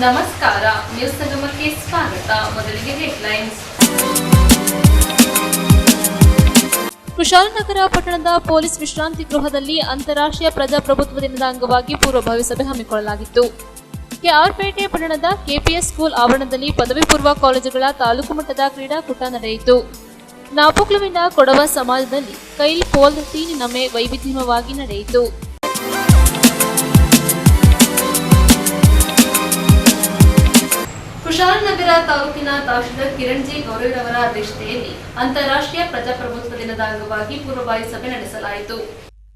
ನಮಸ್ಕಾರ, ನ್ಯೂಸ್ ಸಂಗಮಕ್ಕೆ ಸ್ವಾಗತ. ಮೊದಲಿಗೆ ಹೆಡ್ಲೈನ್ಸ್. ಕುಶಾಲನಗರ ಪಟ್ಟಣದ ಪೊಲೀಸ್ ವಿಶ್ರಾಂತಿ ಗೃಹದಲ್ಲಿ ಅಂತಾರಾಷ್ಟ್ರೀಯ ಪ್ರಜಾಪ್ರಭುತ್ವ ದಿನದ ಅಂಗವಾಗಿ ಪೂರ್ವಭಾವಿ ಸಭೆ ಹಮ್ಮಿಕೊಳ್ಳಲಾಗಿತ್ತು. ಕೆಆರ್ಪೇಟೆ ಪಟ್ಟಣದ ಕೆಪಿಎಸ್ ಸ್ಕೂಲ್ ಆವರಣದಲ್ಲಿ ಪದವಿ ಪೂರ್ವ ಕಾಲೇಜುಗಳ ತಾಲೂಕು ಮಟ್ಟದ ಕ್ರೀಡಾಕೂಟ ನಡೆಯಿತು. ನಾಪೋಕ್ಲುವಿನ ಕೊಡವ ಸಮಾಜದಲ್ಲಿ ಕೈಲ್ ಪೋಲ್ ತೀನ್ ನಮೆ ವೈವಿಧ್ಯಮಯವಾಗಿ ನಡೆಯಿತು. ಕುಶಾಲನಗರ ತಾಲೂಕಿನ ತಹಶೀಲ್ದಾರ್ ಕಿರಣ್ ಜಿ ಗೌರವರವರ ಅಧ್ಯಕ್ಷತೆಯಲ್ಲಿ ಅಂತಾರಾಷ್ಟ್ರೀಯ ಪ್ರಜಾಪ್ರಭುತ್ವ ದಿನದ ಅಂಗವಾಗಿ ಪೂರ್ವಭಾವಿ ಸಭೆ ನಡೆಸಲಾಯಿತು.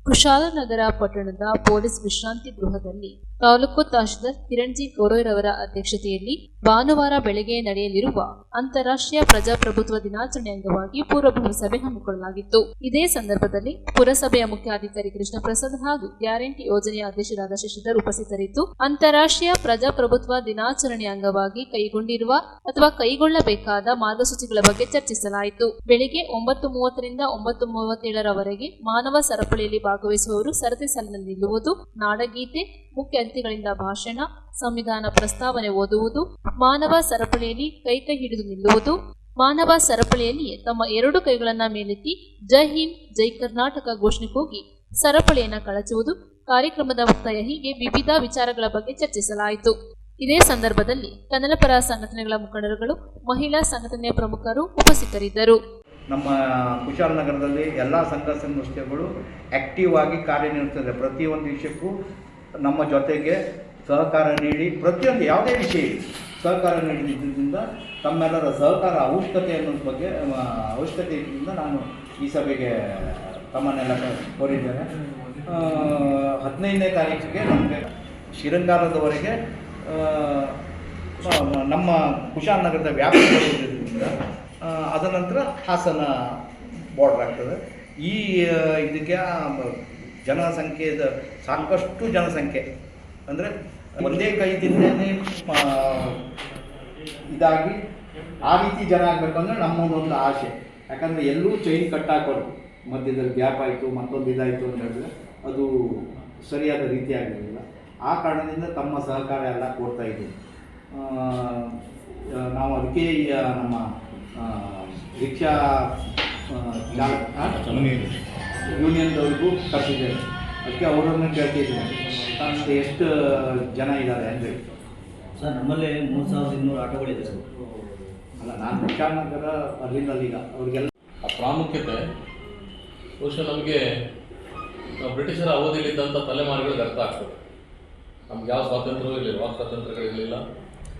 ಕುಶಾಲನಗರ ಪಟ್ಟಣದ ಪೊಲೀಸ್ ವಿಶ್ರಾಂತಿ ಗೃಹದಲ್ಲಿ ತಾಲೂಕು ತಹಶೀಲ್ದಾರ್ ಕಿರಣ್ ಜಿ ಗೌರವರವರ ಅಧ್ಯಕ್ಷತೆಯಲ್ಲಿ ಭಾನುವಾರ ಬೆಳಗ್ಗೆ ನಡೆಯಲಿರುವ ಅಂತಾರಾಷ್ಟ್ರೀಯ ಪ್ರಜಾಪ್ರಭುತ್ವ ದಿನಾಚರಣೆ ಅಂಗವಾಗಿ ಪೂರ್ವಭಾವಿ ಸಭೆ ಹಮ್ಮಿಕೊಳ್ಳಲಾಗಿತ್ತು. ಇದೇ ಸಂದರ್ಭದಲ್ಲಿ ಪುರಸಭೆಯ ಮುಖ್ಯಾಧಿಕಾರಿ ಕೃಷ್ಣ ಪ್ರಸಾದ್ ಹಾಗೂ ಗ್ಯಾರಂಟಿ ಯೋಜನೆಯ ಅಧ್ಯಕ್ಷರಾದ ಶಶಿಧರ್ ಉಪಸ್ಥಿತರಿದ್ದು, ಅಂತಾರಾಷ್ಟ್ರೀಯ ಪ್ರಜಾಪ್ರಭುತ್ವ ದಿನಾಚರಣೆ ಅಂಗವಾಗಿ ಕೈಗೊಂಡಿರುವ ಅಥವಾ ಕೈಗೊಳ್ಳಬೇಕಾದ ಮಾರ್ಗಸೂಚಿಗಳ ಬಗ್ಗೆ ಚರ್ಚಿಸಲಾಯಿತು. ಬೆಳಿಗ್ಗೆ 9:30ರಿಂದ 9:37ರವರೆಗೆ ಮಾನವ ಸರಪಳಿಯಲ್ಲಿ ಭಾಗವಹಿಸುವವರು ಸರತಿ ಸಾಲಿನಲ್ಲಿ ನಿಲ್ಲುವುದು, ನಾಡಗೀತೆ, ಮುಖ್ಯ ಅತಿಥಿಗಳಿಂದ ಭಾಷಣ, ಸಂವಿಧಾನ ಪ್ರಸ್ತಾವನೆ ಓದುವುದು, ಮಾನವ ಸರಪಳಿಯಲ್ಲಿ ಕೈ ಹಿಡಿದು ನಿಲ್ಲುವುದು, ಮಾನವ ಸರಪಳಿಯಲ್ಲಿ ತಮ್ಮ 2 ಕೈಗಳನ್ನ ಮೇಲೆತ್ತಿ ಜೈ ಹಿಂದ್ ಜೈ ಕರ್ನಾಟಕ ಘೋಷಣೆ ಕೂಗಿ ಸರಪಳಿಯನ್ನು ಕಳಚುವುದು, ಕಾರ್ಯಕ್ರಮದ ಮುಕ್ತಾಯ ಹೀಗೆ ವಿವಿಧ ವಿಚಾರಗಳ ಬಗ್ಗೆ ಚರ್ಚಿಸಲಾಯಿತು. ಇದೇ ಸಂದರ್ಭದಲ್ಲಿ ಕನ್ನಡಪರ ಸಂಘಟನೆಗಳ ಮುಖಂಡರುಗಳು, ಮಹಿಳಾ ಸಂಘಟನೆಯ ಪ್ರಮುಖರು ಉಪಸ್ಥಿತರಿದ್ದರು. ನಮ್ಮ ಕುಶಾಲನಗರದಲ್ಲಿ ಎಲ್ಲ ಸಂಘ ಸಂಸ್ಥೆಗಳು ಆ್ಯಕ್ಟಿವ್ ಆಗಿ ಕಾರ್ಯನಿರ್ವಹಿಸ್ತದೆ. ಪ್ರತಿಯೊಂದು ವಿಷಯಕ್ಕೂ ನಮ್ಮ ಜೊತೆಗೆ ಸಹಕಾರ ನೀಡಿ ಪ್ರತಿಯೊಂದು ಯಾವುದೇ ವಿಷಯ ಸಹಕಾರ ನೀಡಿದ್ದರಿಂದ ತಮ್ಮೆಲ್ಲರ ಸಹಕಾರ ಅವಶ್ಯಕತೆಯಿಂದ ನಾನು ಈ ಸಭೆಗೆ ತಮ್ಮನ್ನೆಲ್ಲ ಕೋರಿದ್ದೇನೆ. 15ನೇ ತಾರೀಕಿಗೆ ನಮಗೆ ಶಿರಂಗಾರದವರೆಗೆ ನಮ್ಮ ಕುಶಾಲನಗರದ ವ್ಯಾಪ್ತಿಗಳಿರೋದ್ರಿಂದ ಅದ ನಂತರ ಹಾಸನ ಬಾರ್ಡರ್ ಆಗ್ತದೆ. ಈ ಇದಕ್ಕೆ ಜನಸಂಖ್ಯೆದ ಸಾಕಷ್ಟು ಜನಸಂಖ್ಯೆ ಅಂದರೆ ಒಂದೇ ಕೈದಿಂದನೇ ಇದಾಗಿ ಆ ರೀತಿ ಜನ ಆಗಬೇಕಂದ್ರೆ ನಮ್ಮದೊಂದು ಆಸೆ. ಯಾಕಂದರೆ ಎಲ್ಲೂ ಚೈನ್ ಕಟ್ಟಾಕೋದು, ಮಧ್ಯದಲ್ಲಿ ಗ್ಯಾಪ್ ಆಯಿತು, ಮತ್ತೊಂದು ಇದಾಯಿತು ಅಂತ ಹೇಳಿದ್ರೆ ಅದು ಸರಿಯಾದ ರೀತಿ ಆಗಿರಲಿಲ್ಲ. ಆ ಕಾರಣದಿಂದ ತಮ್ಮ ಸಹಕಾರ ಎಲ್ಲ ಕೊಡ್ತಾ ಇದ್ದೀವಿ. ನಾವು ಅದಕ್ಕೆ ನಮ್ಮ ರಿಕ್ಷಾ ಯೂನಿಯನ್ದವ್ರಿಗೂ ಕಟ್ಟಿದ್ದೇವೆ. ಅದಕ್ಕೆ ಅವರನ್ನು ಕೇಳ್ತಿದ್ದೀನಿ, ಎಷ್ಟು ಜನ ಇದ್ದಾರೆ ಅಂದರೆ ಸರ್ ನಮ್ಮಲ್ಲಿ 3200 ಆಟೋಗಳಿದೆ ಸರ್. ಅಲ್ಲ, ನಾನು ಕುಶಾಲನಗರ ಅಲ್ಲಿಂದಲ್ಲೀಗ ಅವ್ರಿಗೆಲ್ಲ ಪ್ರಾಮುಖ್ಯತೆ ಬಹುಶಃ ನಮಗೆ ಬ್ರಿಟಿಷರ ಅವಧಿಯಲ್ಲಿದ್ದಂಥ ತಲೆಮಾರುಗಳಿಗೆ ಅರ್ಥ ಆಗ್ತದೆ. ನಮ್ಗೆ ಯಾವ ಸ್ವಾತಂತ್ರ್ಯವೂ ಇರಲಿಲ್ಲ, ವಾಕ್ ಸ್ವಾತಂತ್ರ್ಯಗಳಿರಲಿಲ್ಲ,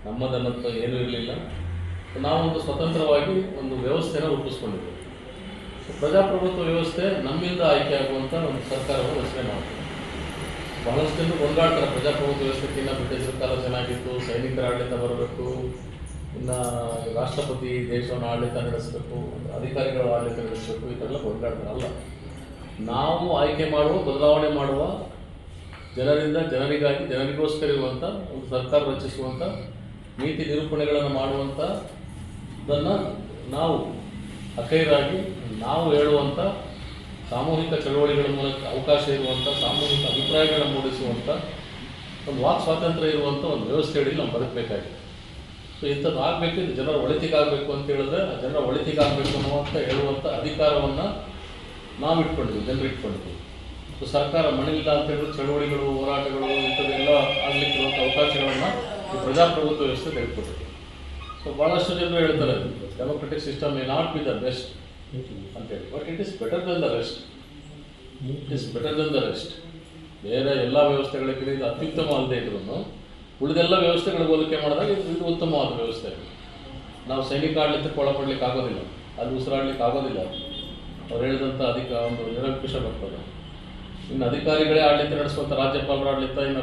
ನಮ್ಮದನ್ನಂತ ಏನೂ ಇರಲಿಲ್ಲ. ನಾವೊಂದು ಸ್ವತಂತ್ರವಾಗಿ ಒಂದು ವ್ಯವಸ್ಥೆಯನ್ನು ರೂಪಿಸ್ಕೊಂಡಿದ್ದೇವೆ. ಪ್ರಜಾಪ್ರಭುತ್ವ ವ್ಯವಸ್ಥೆ ನಮ್ಮಿಂದ ಆಯ್ಕೆಯಾಗುವಂಥ ಒಂದು ಸರ್ಕಾರವನ್ನು ರಚನೆ ಮಾಡ್ತೀವಿ. ಬಹಳಷ್ಟು ಜನರು ಕೊಂಡಾಡ್ತಾರೆ, ಪ್ರಜಾಪ್ರಭುತ್ವ ವ್ಯವಸ್ಥೆಗಿನ್ನ ಬ್ರಿಟಿಷರ ಕಾಲ ಚೆನ್ನಾಗಿತ್ತು, ಸೈನಿಕರ ಆಡಳಿತ ಬರಬೇಕು, ಇನ್ನು ರಾಷ್ಟ್ರಪತಿ ದೇಶವನ್ನು ಆಡಳಿತ ನಡೆಸಬೇಕು, ಅಧಿಕಾರಿಗಳ ಆಡಳಿತ ನಡೆಸಬೇಕು, ಈ ಥರ ಎಲ್ಲ ಕೊಂಡಾಡ್ತಾರೆ. ಅಲ್ಲ, ನಾವು ಆಯ್ಕೆ ಮಾಡುವ, ಬದಲಾವಣೆ ಮಾಡುವ, ಜನರಿಂದ ಜನರಿಗಾಗಿ ಜನರಿಗೋಸ್ಕರ ಇರುವಂಥ ಒಂದು ಸರ್ಕಾರ ರಚಿಸುವಂಥ ನೀತಿ ನಿರೂಪಣೆಗಳನ್ನು ಮಾಡುವಂಥದ್ದನ್ನು ನಾವು ಅಖೈರಾಗಿ ನಾವು ಹೇಳುವಂಥ ಸಾಮೂಹಿಕ ಚಳವಳಿಗಳ ಮೂಲಕ ಅವಕಾಶ ಇರುವಂಥ ಸಾಮೂಹಿಕ ಅಭಿಪ್ರಾಯಗಳನ್ನು ಮೂಡಿಸುವಂಥ ಒಂದು ವಾಕ್ ಸ್ವಾತಂತ್ರ್ಯ ಇರುವಂಥ ಒಂದು ವ್ಯವಸ್ಥೆಯಲ್ಲಿ ನಾವು ಬದುಕಬೇಕಾಗಿದೆ. ಸೊ ಇಂಥದ್ದು ಆಗಬೇಕು, ಇದು ಜನರ ಒಳಿತಿಗಾಗಬೇಕು ಅಂತ ಹೇಳಿದ್ರೆ ಆ ಜನರ ಒಳಿತಿಗಾಗಬೇಕು ಅನ್ನುವಂಥ ಹೇಳುವಂಥ ಅಧಿಕಾರವನ್ನು ನಾವು ಇಟ್ಕೊಂಡಿದ್ವಿ, ಜನರು ಇಟ್ಕೊಂಡಿದ್ವಿ. ಸೊ ಸರ್ಕಾರ ಮಣಿಲಿಲ್ಲ ಅಂತ ಹೇಳಿದ್ರೆ ಚಳವಳಿಗಳು, ಹೋರಾಟಗಳು ಇಂಥದ್ದೆಲ್ಲ ಆಗಲಿಕ್ಕಿರುವಂಥ ಅವಕಾಶಗಳನ್ನು ಈ ಪ್ರಜಾಪ್ರಭುತ್ವ ವ್ಯವಸ್ಥೆ ತೆಗೆದುಕೊಟ್ಟಿದೆ. ಸೊ ಭಾಳಷ್ಟು ಜನರು ಹೇಳ್ತಾರೆ democratic system may not be the best ಅಂತೇಳಿ, but it is better than the rest. It is better than the rest. ಬೇರೆ ಎಲ್ಲ ವ್ಯವಸ್ಥೆಗಳಿಗಿಂತ ಇದು ಅತ್ಯುತ್ತಮ ಅಲ್ಲದೆ ಇದ್ರೂ ಉಳಿದೆಲ್ಲ ವ್ಯವಸ್ಥೆಗಳಿಗೆ ಹೋಲಿಕೆ ಮಾಡಿದಾಗ ಇದು ಉತ್ತಮವಾದ ವ್ಯವಸ್ಥೆ. ನಾವು ಸೈನಿಕ ಆಡಳಿತಕ್ಕೆ ಒಳಪಡಲಿಕ್ಕೆ ಆಗೋದಿಲ್ಲ, ಅಲ್ಲಿ ಉಸಿರಾಡಲಿಕ್ಕೆ ಆಗೋದಿಲ್ಲ. ಅವ್ರು ಹೇಳಿದಂಥ ಒಂದು ನಿರಂಕುಶ ಬರ್ತದೆ. ಇನ್ನು ಅಧಿಕಾರಿಗಳೇ ಆಡಳಿತ ನಡೆಸುವಂಥ ರಾಜ್ಯಪಾಲರ ಆಡಳಿತ, ಇನ್ನು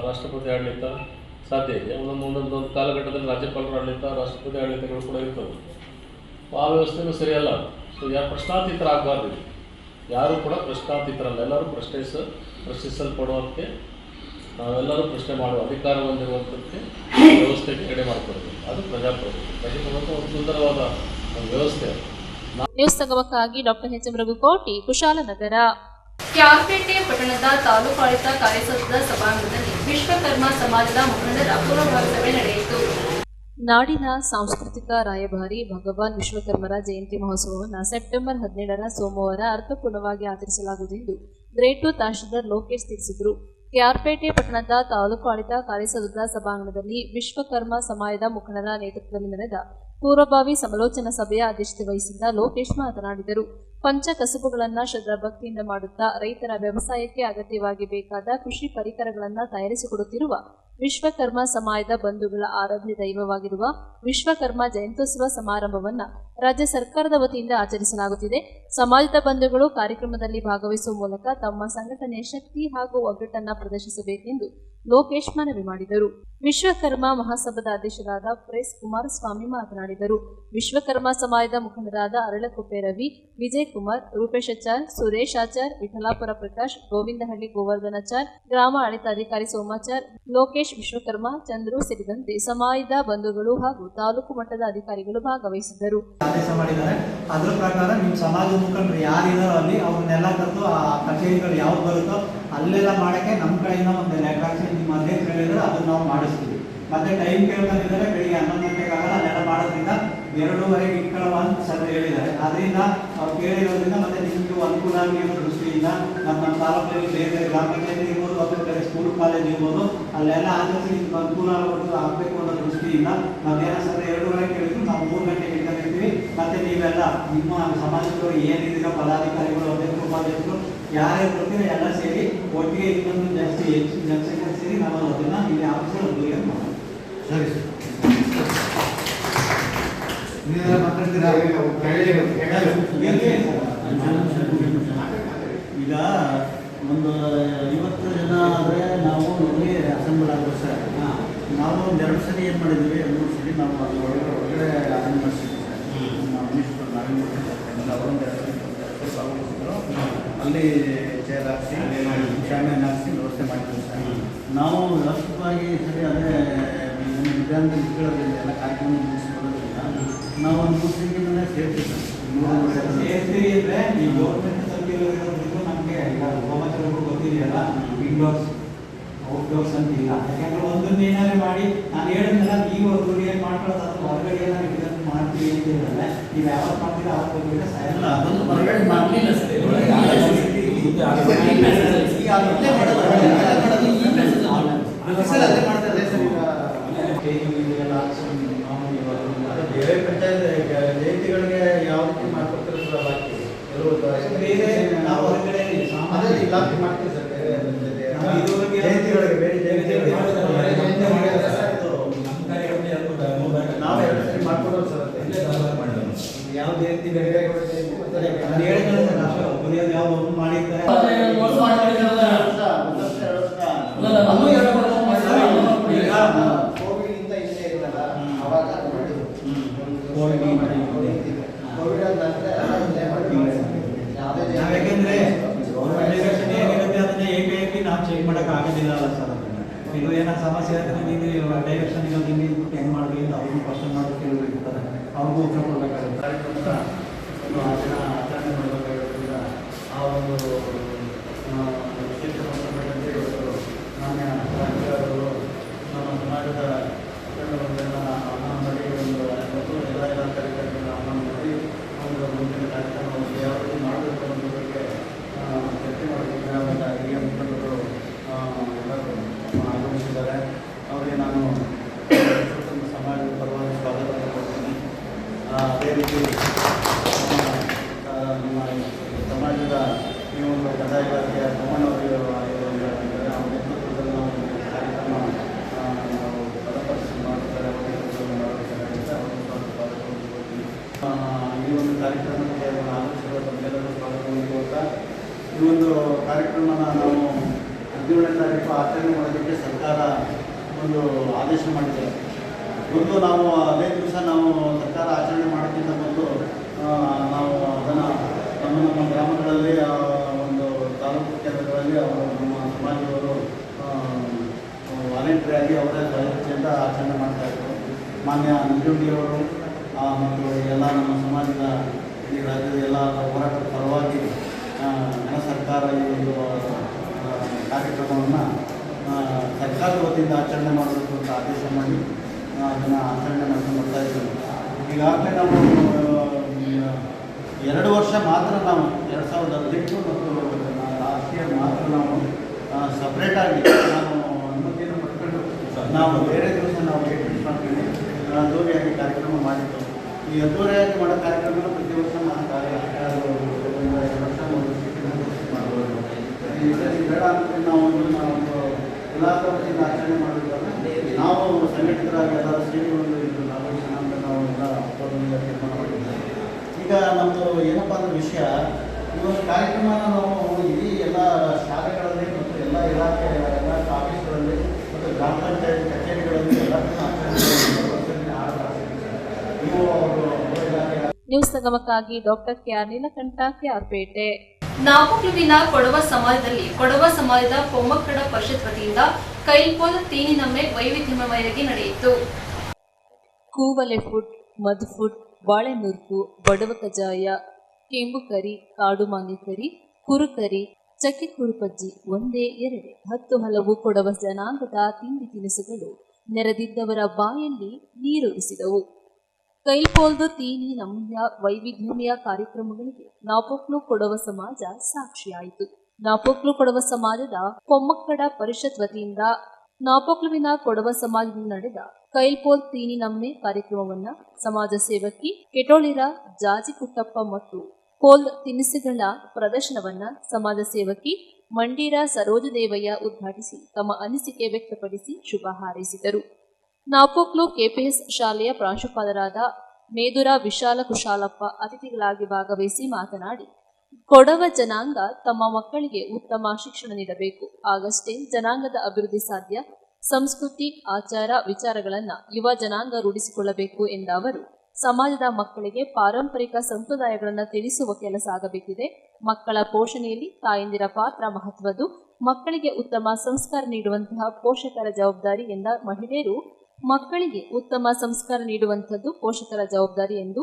ರಾಷ್ಟ್ರಪತಿ ಆಡಳಿತ ಸಾಧ್ಯ ಇದೆ. ಒಂದೊಂದು ಕಾಲಘಟ್ಟದಲ್ಲಿ ರಾಜ್ಯಪಾಲರ ಆಡಳಿತ, ರಾಷ್ಟ್ರಪತಿ ಆಡಳಿತಗಳು ಕೂಡ ಇರ್ತವೆ. ಆ ವ್ಯವಸ್ಥೆಯೂ ಸರಿಯಲ್ಲ. ಸೊ ಯಾರು ಪ್ರಶ್ನಾತೀತರ ಆಗಬಾರ್ದು. ಯಾರೂ ಕೂಡ ಪ್ರಶ್ನಾತೀತರಲ್ಲ, ಎಲ್ಲರೂ ಪ್ರಶ್ನಿಸಲ್ಪಡುವಂತೆ ನಾವೆಲ್ಲರೂ ಪ್ರಶ್ನೆ ಮಾಡುವ ಅಧಿಕಾರ ಹೊಂದಿರುವಂಥಕ್ಕೆ ವ್ಯವಸ್ಥೆಗೆ ಎಡೆ ಮಾಡಿಕೊಡಬೇಕು. ಅದು ಪ್ರಜಾಪ್ರಭುತ್ವ ಒಂದು ಸುಂದರವಾದ ಒಂದು ವ್ಯವಸ್ಥೆ. ನ್ಯೂಸ್ ಸಂಗಮಕ್ಕಾಗಿ doctor H M Raghukoti, Kushalanagar. KR Pete ಪಟ್ಟಣದ ತಾಲೂಕಾಡಳಿತ ಕಾರ್ಯಸಭಾ ಸಭಾಂಗಣದಲ್ಲಿ ವಿಶ್ವಕರ್ಮ ಸಮಾಜದ ಮುಖಂಡರ ಪೂರ್ವಭಾವಿ ಸಭೆ ನಡೆಯಿತು. ನಾಡಿನ ಸಾಂಸ್ಕೃತಿಕ ರಾಯಭಾರಿ ಭಗವಾನ್ ವಿಶ್ವಕರ್ಮರ ಜಯಂತಿ ಮಹೋತ್ಸವವನ್ನು ಸೆಪ್ಟೆಂಬರ್ 17ರ ಸೋಮವಾರ ಅರ್ಥಪೂರ್ಣವಾಗಿ ಆಚರಿಸಲಾಗುವುದೆಂದು ಗ್ರೇಟ್ 2 ತಹಶೀಲ್ದಾರ್ ಲೋಕೇಶ್ ತಿಳಿಸಿದರು. ಕೆಆರ್ಪೇಟೆ ಪಟ್ಟಣದ ತಾಲೂಕು ಆಡಳಿತ ಕಾರ್ಯಸೌಧದ ಸಭಾಂಗಣದಲ್ಲಿ ವಿಶ್ವಕರ್ಮ ಸಮಾಜದ ಮುಖಂಡರ ನೇತೃತ್ವದಲ್ಲಿ ನಡೆದ ಪೂರ್ವಭಾವಿ ಸಮಾಲೋಚನಾ ಸಭೆಯ ಅಧ್ಯಕ್ಷತೆ ವಹಿಸಿದ್ದ ಲೋಕೇಶ್ ಮಾತನಾಡಿದರು. ಪಂಚ ಕಸುಬುಗಳನ್ನು ಶ್ರದ್ಧಾಭಕ್ತಿಯಿಂದ ಮಾಡುತ್ತಾ ರೈತರ ವ್ಯವಸಾಯಕ್ಕೆ ಅಗತ್ಯವಾಗಿ ಬೇಕಾದ ಕೃಷಿ ಪರಿಕರಗಳನ್ನು ತಯಾರಿಸಿಕೊಡುತ್ತಿರುವ ವಿಶ್ವಕರ್ಮ ಸಮಾಜದ ಬಂಧುಗಳ ಆರಾಧ್ಯ ದೈವವಾಗಿರುವ ವಿಶ್ವಕರ್ಮ ಜಯಂತ್ಯೋತ್ಸವ ಸಮಾರಂಭವನ್ನು ರಾಜ್ಯ ಸರ್ಕಾರದ ವತಿಯಿಂದ ಆಚರಿಸಲಾಗುತ್ತಿದೆ. ಸಮಾಜದ ಬಂಧುಗಳು ಕಾರ್ಯಕ್ರಮದಲ್ಲಿ ಭಾಗವಹಿಸುವ ಮೂಲಕ ತಮ್ಮ ಸಂಘಟನೆಯ ಶಕ್ತಿ ಹಾಗೂ ಒಗ್ಗಟ್ಟನ್ನು ಪ್ರದರ್ಶಿಸಬೇಕೆಂದು ಲೋಕೇಶ್ ಮನವಿ ಮಾಡಿದರು. ವಿಶ್ವಕರ್ಮ ಮಹಾಸಭಾದ ಅಧ್ಯಕ್ಷರಾದ ಪ್ರೆಸ್ ಕುಮಾರಸ್ವಾಮಿ ಮಾತನಾಡಿದರು. ವಿಶ್ವಕರ್ಮ ಸಮಾಜದ ಮುಖಂಡರಾದ ಅರಳಕುಪ್ಪೆ ರವಿ, ವಿಜಯ್ ಕುಮಾರ್, ರೂಪೇಶ್ ಆಚಾರ್, ಸುರೇಶ್ ಆಚಾರ್, ವಿಠಲಾಪುರ ಪ್ರಕಾಶ್, ಗೋವಿಂದಹಳ್ಳಿ ಗೋವರ್ಧನಾಚಾರ್, ಗ್ರಾಮ ಆಡಳಿತಾಧಿಕಾರಿ ಸೋಮಾಚಾರ್, ಲೋಕೇಶ್ ವಿಶ್ವಕರ್ಮ, ಚಂದ್ರು ಸೇರಿದಂತೆ ಸಮಾಜದ ಬಂಧುಗಳು ಹಾಗೂ ತಾಲೂಕು ಮಟ್ಟದ ಅಧಿಕಾರಿಗಳು ಭಾಗವಹಿಸಿದ್ದರು. ಆದೇಶ ಮಾಡಿದ್ದಾರೆ. ಅದರ ಪ್ರಕಾರ ನಿಮ್ಮ ಸಮಾಜದ ಮುಖಂಡರು ಯಾರಿದಾರೋ ಅಲ್ಲಿ ಅವ್ರನ್ನೆಲ್ಲ ಕರೆದು ಆ ಕಚೇರಿಗಳು ಯಾವ್ದು ಬರುತ್ತೋ ಅಲ್ಲೆಲ್ಲ ಮಾಡೋಕ್ಕೆ ನಮ್ಮ ಕಡೆಯಿಂದ ಒಂದು ಲೆಟರ್ ಹಾಕಿ ನಿಮ್ಮ ಅಧ್ಯಕ್ಷರು ಹೇಳಿದ್ರೆ ಅದನ್ನು ನಾವು ಮಾಡಿಸ್ತೀವಿ. ಮತ್ತೆ ಟೈಮ್ ಕೇಳ್ಕೊಂಡಿದ್ದಾರೆ, ಬೆಳಿಗ್ಗೆ 11 ಗಂಟೆಗಾಗಲ್ಲ, ಅದೆಲ್ಲ ಮಾಡೋದ್ರಿಂದ 2:30ಗೆ ಇಟ್ಕೊಳ್ಳುವ ಅಂತ ಸರ್ ಹೇಳಿದ್ದಾರೆ. ಅದರಿಂದ ಅವ್ರು ಕೇಳಿರೋದ್ರಿಂದ ಮತ್ತೆ ನಿಮಗೆ ಅನುಕೂಲ ಆಗಲಿ ಅನ್ನೋ ದೃಷ್ಟಿಯಿಂದ ನಮ್ಮ ತಾಲೂಕಿನಲ್ಲಿ ಬೇರೆ ಗ್ರಾಮ ಪಂಚಾಯತಿ ಇರ್ಬೋದು ಅಥವಾ ಬೇರೆ ಸ್ಕೂಲ್ ಕಾಲೇಜ್ ಇರ್ಬೋದು ಅಲ್ಲೆಲ್ಲ ಆಚರಿಸಿ ನಿಮ್ಗೆ ಅನುಕೂಲ ಆಗಬೇಕು ಅನ್ನೋ ದೃಷ್ಟಿಯಿಂದ ನಾವೇನೋ ಸರ್ 2:30 ಕೇಳಿದ್ರು ನಾವು 3 ಗಂಟೆಗೆ ಇಟ್ಕೊಂಡಿರ್ತೀವಿ. ಮತ್ತೆ ನೀವೆಲ್ಲ ನಿಮ್ಮ ಸಮಾಜದವರು ಏನಿದ್ದೀರೋ ಪದಾಧಿಕಾರಿಗಳು, ಅಧ್ಯಕ್ಷರು, ಉಪಾಧ್ಯಕ್ಷರು ಯಾರ್ಯಾರು ಬರ್ತೀರೋ ಎಲ್ಲ ಸೇರಿ ಒಟ್ಟಿಗೆ ಇನ್ನೊಂದು ಜಾಸ್ತಿ ಹೆಚ್ಚು ಜನಸಂಖ್ಯೆ ಸೇರಿ ನಾವು ಅದನ್ನು ಇಲ್ಲಿ ಆಫೀಸಲ್ಲಿ ಅಭಿವೃದ್ಧಿ ಮಾಡೋಣ. ಸರಿ ಸರ್, ಮಾತಾಡ್ತೀರಾ? ಈಗ ಒಂದು 50 ಜನ ಆದರೆ ನಾವು ಇಲ್ಲಿ ಅಸೆಂಬಲ್ ಆಗ್ಬೋದು ಸರ್. ನಾವು ಒಂದು 2 ಸರಿ ಏನು ಮಾಡಿದ್ವಿ, 3 ಸರಿ ನಾವು ಅಲ್ಲಿ ಒಳಗಡೆ ಅಸೆಂಬಲ್ ಮಾಡಿಸಿದ್ವಿ ಸರ್. ನಮ್ಮ ಮಿನಿಸ್ಟರ್ ಅವರೊಂದು 2 ಸರಿ ಭಾಗವಹಿಸಿದ್ರು. ಅಲ್ಲಿ ಚೇರ್ ಹಾಕಿಸಿ ಶಾಮಿಯಾನ ಹಾಕಿಸಿ ವ್ಯವಸ್ಥೆ ಮಾಡಿದ್ವಿ ಸರ್. ನಾವು ವ್ಯವಸ್ಥಿತವಾಗಿ ಸರಿ ಅದೇ ವಿಧಾನದಲ್ಲಿ ಇಟ್ಕೊಳ್ಳೋದ್ರಿಂದ ಎಲ್ಲ ಕಾರ್ಯಕ್ರಮ ಮುಗಿಸ್ಕೊಳ್ಳೋದ್ರಿಂದ ನಾವು ಒಂದು 3 ಸರಿಗಿಂತ ಸೇರ್ತೀವಿ ಸರ್. ಸೇರ್ತೀವಿ ಅಂದರೆ ಈ ಗೌರ್ಮೆಂಟ್ ಸಂಖ್ಯೆಗಳಿರೋದ್ರಿಂದ ನಮಗೆ ಗೋಮಾಚರಗಳು ಗೊತ್ತಿದೆಯಲ್ಲ, ಇಂಡೋರ್ಸ್ ಔಟ್ಡೋರ್ಸ್ ಅಂತ ಇಲ್ಲ. ಯಾಕಂದ್ರೆ ಒಂದೊಂದು ಏನಾದ್ರು ಮಾಡಿ ನಾನು ಹೇಳಿದ್ನಲ್ಲ, ನೀವು ಅವ್ರಿಗೆ ಏನು ಮಾಡ್ಕೊಳ್ಳೋದು ಅದು ಹೊರಗಡೆ ಏನಾದ್ರು ಇದನ್ನು ಮಾಡ್ತೀವಿ ಅಂತ ಹೇಳಿದ್ರೆ ನೀವು ಯಾವತ್ತು ಮಾಡ್ತೀರಾ ಅವತ್ತು ಹೋಗ್ಬಿಟ್ಟು ಅಲ್ಲ, ಅದೊಂದು ಹೊರಗಡೆ ಮಾಡಲಿಲ್ಲ ಸರ್. ಬೇರೆ ಪಂಚಾಯತ್ ಜಯಂತಿಗಳಿಗೆ ಯಾವ ರೀತಿ ಮಾಡ್ಕೊಡ್ತಾರೆ ಸರ್? ಬಾಕಿ ಬೇರೆ ನಾವು ಹೊರಗಡೆ ಅದೇ ಇಲಾಖೆ ಮಾಡ್ತೀವಿ ಸರ್. ಬೇರೆ ಇದುವರೆಗೆ ಜಯಂತಿಗಳಿಗೆ ಬೇರೆ ಜಯಂತಿ ನಾವು 2 ಸರಿ ಮಾಡ್ಕೊಡೋದು ಸರ್. ಯಾವ ಜಯಂತಿ ಬೇರೆ ನಾನು ಹೇಳಿದ್ರೆ ಸರ್, ನಾವು ಒಬ್ಬರು ಯಾವ ಒಬ್ಬರು ಮಾಡಿರ್ತಾರೆ ಕೋವಿಡ್ಗಿಂತ ಹಿಂದೆ ಇರಲ್ಲ, ಅವಾಗ ಮಾಡಿದ್ರು. ಕೋವಿಡ್ ಆದ ನಂತರ ಯಾಕೆಂದ್ರೆ ಗೌರ್ಮೆಂಟ್ ಡೈರೆಕ್ಷನ್ ಏನಿರುತ್ತೆ ಅದನ್ನ ಏಕಾಏಕಿ ನಾವು ಚೇಂಜ್ ಮಾಡೋಕೆ ಆಗೋದಿಲ್ಲ ಅಲ್ಲ ಸರ್. ಇದು ಏನೋ ಸಮಸ್ಯೆ ಆಗ್ತದೆ, ನೀವು ಡೈರೆಕ್ಷನ್ ಈಗ ಹಿಂಗೆ ಹೆಂಗೆ ಮಾಡಲಿ ಅಂತ ಅವ್ರಿಗೂ ಕ್ವಶನ್ ಮಾಡೋದು ಕೇಳಬೇಕಿರ್ತದೆ, ಅವ್ರಿಗೂ ಉತ್ತರ ಕೊಡಬೇಕಾಗುತ್ತೆ. ಆಚರಣೆ ಮಾಡಬೇಕಾಗಿರೋದ್ರಿಂದ ಆ ಒಂದು ವಿಶೇಷ ಸಂದರ್ಭದಲ್ಲಿ ಇವತ್ತು ಮಾನ್ಯ ರಾಜ್ಯಗಳು ನಮ್ಮ ಸಮಾಜದ ಮುಖಂಡರನ್ನೆಲ್ಲ ಆಹ್ವಾನ ಮಾಡಿ ಒಂದು ಎಲ್ಲ ಕಾರ್ಯಕ್ರಮಗಳನ್ನ ಆಹ್ವಾನ ಮಾಡಿ ಒಂದು ಮುಂದಿನ ಕಾರ್ಯಕ್ರಮವನ್ನು ಯಾವ ರೀತಿ ಮಾಡಬೇಕು ಅನ್ನೋದ್ರ ಬಗ್ಗೆ ಚರ್ಚೆ ಮಾಡಬೇಕು. ಗ್ರಾಮದ ಹಿರಿಯ ಮುಖಂಡರು ಎಲ್ಲರೂ ಆಗಮಿಸಿದ್ದಾರೆ. ಅವರಿಗೆ ನಾನು ಸಮಾಜದ ಪರವಾಗಿ ಸ್ವಾಗತವನ್ನು ಕೊಡ್ತೀನಿ. ಅದೇ ರೀತಿ ನಮ್ಮ ಸಮಾಜದ ಈ ಒಂದು ಕಂದಾಯ ಇಲಾಖೆಯ ತಮ್ಮಣ್ಣವರು ಅವರ ನೇತೃತ್ವದಲ್ಲಿ ನಾವು ಕಾರ್ಯಕ್ರಮ ನಾವು ಬಲಪಡಿಸಿ ಮಾಡ್ತಾರೆ. ಈ ಒಂದು ಕಾರ್ಯಕ್ರಮಕ್ಕೆ ಆಗಮಿಸಿರುವ ತಮ್ಮೆಲ್ಲರೂ ಸ್ವಾಗತವನ್ನು ಕೊಡ್ತಾ, ಈ ಒಂದು ಕಾರ್ಯಕ್ರಮನ ನಾವು 17ನೇ ತಾರೀಕು ಆಚರಣೆ ಮಾಡೋದಕ್ಕೆ ಸರ್ಕಾರ ಒಂದು ಆದೇಶ ಮಾಡಿದೆ. ಮೊದಲು ನಾವು ಅದೇ ದಿವಸ ನಾವು ಸರ್ಕಾರ ಆಚರಣೆ ಮಾಡೋಕ್ಕಿಂತ ಮೊದಲು ನಾವು ಅದನ್ನು ನಮ್ಮ ಗ್ರಾಮಗಳಲ್ಲಿ ಒಂದು ತಾಲೂಕು ಕೇಂದ್ರಗಳಲ್ಲಿ ಅವರು ನಮ್ಮ ಸಮಾಜದವರು ವಾಲಂಟ್ರಿಯಾಗಿ ಅವರೇ ಸ್ವಇಚ್ಛೆಯಿಂದ ಆಚರಣೆ ಮಾಡ್ತಾಯಿದ್ರು. ಮಾನ್ಯ ನಂಜುಂಡಿಯವರು ಮತ್ತು ಎಲ್ಲ ನಮ್ಮ ಸಮಾಜದ ಈ ರಾಜ್ಯದ ಎಲ್ಲ ಹೋರಾಟದ ಪರವಾಗಿ ಸರ್ಕಾರ ಈ ಒಂದು ಕಾರ್ಯಕ್ರಮವನ್ನು ಸರ್ಕಾರದ ವತಿಯಿಂದ ಆಚರಣೆ ಮಾಡಬೇಕು ಅಂತ ಆದೇಶ ಮಾಡಿ ಅದನ್ನು ಆಚರಣೆ ಮಾಡ್ಕೊಂಡು ಬರ್ತಾ ಇದ್ದೀವಿ. ಈಗಾಗಲೇ ನಾವು 2 ವರ್ಷ ಮಾತ್ರ ನಾವು 2018 ಮತ್ತು ಲಾಸ್ಟ್ ಇಯರ್ ಮಾತ್ರ ನಾವು ಸಪ್ರೇಟಾಗಿ ನಾವು ಅನುಮತಿಯನ್ನು ಪಡ್ಕೊಂಡು ನಾವು ಬೇರೆ ದಿವಸ ನಾವು ಡೇಟ್ ಫಿಕ್ಸ್ ಮಾಡ್ತೀವಿ ಅದ್ದೂರಿಯಾಗಿ ಕಾರ್ಯಕ್ರಮ ಮಾಡಿದ್ದು. ಈ ಅದ್ದೂರಿಯಾಗಿ ಮಾಡೋ ಕಾರ್ಯಕ್ರಮ ಪ್ರತಿ ವರ್ಷ ಮಾಡ್ತಾರೆ. 2 ವರ್ಷ 3 ವರ್ಷ ಮಾಡ್ಬೋದು. ಈ ಸರಿ ಬೇಡ ಅಂತ ನಾವು ಇಲಾಖೆ ವತಿಯಿಂದ ಆಚರಣೆ ಮಾಡಿದಾಗ ನಾವು ಸಂಘಟಿತರಾಗಿ ಎಲ್ಲರೂ ಸೇರಿಕೊಂಡು ಇದು ಆಲೋಚನೆ ಅಂತ ನಾವು ಎಲ್ಲ ಒಪ್ಪಂದ ತೀರ್ಮಾನ ಮಾಡಿದ್ದೇವೆ. ಈಗ ನಮ್ಮದು ಏನಪ್ಪ ಅಂದ್ರೆ ವಿಷಯ, ಈ ಒಂದು ಕಾರ್ಯಕ್ರಮನ ನಾವು ಇಡೀ ಎಲ್ಲ ಶಾಲೆಗಳಲ್ಲಿ ಮತ್ತು ಎಲ್ಲ ಇಲಾಖೆ ಎಲ್ಲ ಆಫೀಸ್ಗಳಲ್ಲಿ ಮತ್ತು ಗ್ರಾಮ ಪಂಚಾಯತ್ ಕಚೇರಿಗಳಲ್ಲಿ ಎಲ್ಲರನ್ನೂ ಆಚರಣೆ ನೀವು ಅವರು ಇಲಾಖೆ ನ್ಯೂಸ್ ಸಂಗಮಕ್ಕಾಗಿ doctor K R Neelakantha, KR Pete. ನಾಪೋಕ್ಲುವಿನ ಕೊಡವ ಸಮಾಜದಲ್ಲಿ ಕೊಡವ ಸಮಾಜದ ಪೊಮ್ಮಕ್ಕಡ ಪರಿಷತ್ ವತಿಯಿಂದ ಕೈಲ್ಪೋಲ್ ತೀನಿನಮ್ಮೆ ವೈವಿಧ್ಯಮಯವಾಗಿ ನಡೆಯಿತು. ಕೂವಲೆ ಫುಡ್, ಮಧು ಫುಡ್, ಬಾಳೆನುರ್ಕು, ಬಡವ ಕಜಾಯ, ಕೆಂಬು ಕರಿ, ಕಾಡು ಮಾಂಗಿ ಕರಿ, ಕುರುಕರಿ, ಚಕ್ಕೆ ಕುರುಪಜ್ಜಿ, ಒಂದೇ ಎರಡೇ 10 ಹಲವು ಕೊಡವ ಜನಾಂಗದ ತಿಂಡಿ ತಿನಿಸುಗಳು ನೆರೆದಿದ್ದವರ ಬಾಯಲ್ಲಿ ನೀರೂರಿಸಿದವು. ಕೈಲ್ಪೋಲ್ದು ತೀನಿ ನಮ್ಯ ವೈವಿಧ್ಯಮಯ ಕಾರ್ಯಕ್ರಮಗಳಿಗೆ ನಾಪೋಕ್ಲು ಕೊಡವ ಸಮಾಜ ಸಾಕ್ಷಿಯಾಯಿತು. ನಾಪೋಕ್ಲು ಕೊಡವ ಸಮಾಜದ ಪೊಮ್ಮಕ್ಕಡ ಪರಿಷತ್ ವತಿಯಿಂದ ನಾಪೋಕ್ಲುವಿನ ಕೊಡವ ಸಮಾಜದಲ್ಲಿ ನಡೆದ ಕೈಲ್ಪೋಲ್ ತೀನಿ ನಮ್ಮೆ ಕಾರ್ಯಕ್ರಮವನ್ನ ಸಮಾಜ ಸೇವಕಿ ಕೆಟೋಳಿರ ಜಾಜಿ ಕುಟ್ಟಪ್ಪ ಮತ್ತು ಪೋಲ್ ತಿನಿಸುಗಳ ಪ್ರದರ್ಶನವನ್ನ ಸಮಾಜ ಸೇವಕಿ ಮಂಡೀರ ಸರೋಜದೇವಯ್ಯ ಉದ್ಘಾಟಿಸಿ ತಮ್ಮ ಅನಿಸಿಕೆ ವ್ಯಕ್ತಪಡಿಸಿ ಶುಭ ಹಾರೈಸಿದರು. ನಾಪೋಕ್ಲು ಕೆಪಿಎಸ್ ಶಾಲೆಯ ಪ್ರಾಂಶುಪಾಲರಾದ ಮೇದುರ ವಿಶಾಲ ಕುಶಾಲಪ್ಪ ಅತಿಥಿಗಳಾಗಿ ಭಾಗವಹಿಸಿ ಮಾತನಾಡಿ, ಕೊಡವ ಜನಾಂಗ ತಮ್ಮ ಮಕ್ಕಳಿಗೆ ಉತ್ತಮ ಶಿಕ್ಷಣ ನೀಡಬೇಕು, ಆಗಷ್ಟೇ ಜನಾಂಗದ ಅಭಿವೃದ್ಧಿ ಸಾಧ್ಯ. ಸಂಸ್ಕೃತಿ, ಆಚಾರ, ವಿಚಾರಗಳನ್ನು ಯುವ ಜನಾಂಗ ರೂಢಿಸಿಕೊಳ್ಳಬೇಕು ಎಂದ ಅವರು, ಸಮಾಜದ ಮಕ್ಕಳಿಗೆ ಪಾರಂಪರಿಕ ಸಂಪ್ರದಾಯಗಳನ್ನು ತಿಳಿಸುವ ಕೆಲಸ ಆಗಬೇಕಿದೆ. ಮಕ್ಕಳ ಪೋಷಣೆಯಲ್ಲಿ ತಾಯಂದಿರ ಪಾತ್ರ ಮಹತ್ವದ್ದು. ಮಕ್ಕಳಿಗೆ ಉತ್ತಮ ಸಂಸ್ಕಾರ ನೀಡುವಂತಹ ಪೋಷಕರ ಜವಾಬ್ದಾರಿ ಎಂದ ಮಹಿಳೆಯರು, ಮಕ್ಕಳಿಗೆ ಉತ್ತಮ ಸಂಸ್ಕಾರ ನೀಡುವಂಥದ್ದು ಪೋಷಕರ ಜವಾಬ್ದಾರಿ ಎಂದು